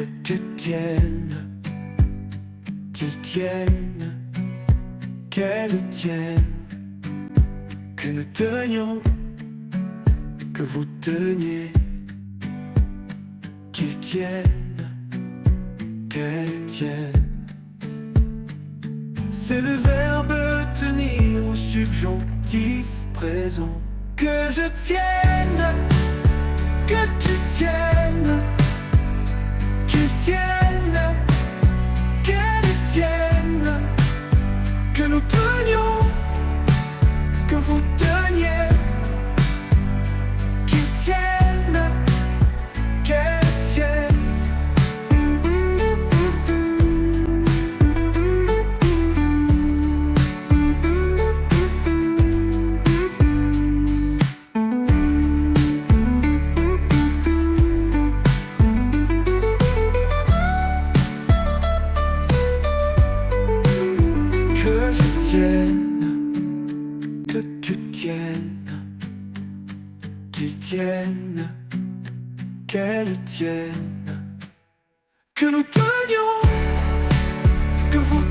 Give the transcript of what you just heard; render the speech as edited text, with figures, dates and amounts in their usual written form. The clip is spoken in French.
que tu tiennes, qu'il tienne, qu'elle tienne, que nous tenions, que vous teniez, qu'il tienne, qu'elle tienne. C'est le verbe tenir au subjonctif présent. Que je tienne, que tu tiennes, qu'il tienne, qu'elle tienne, que nous tenions, que vous teniez, qu'il tienne, qu'elle tienne. Que je tienne, que tu tiennes, qu'il tienne, qu'elle tienne, que nous tenions, que vous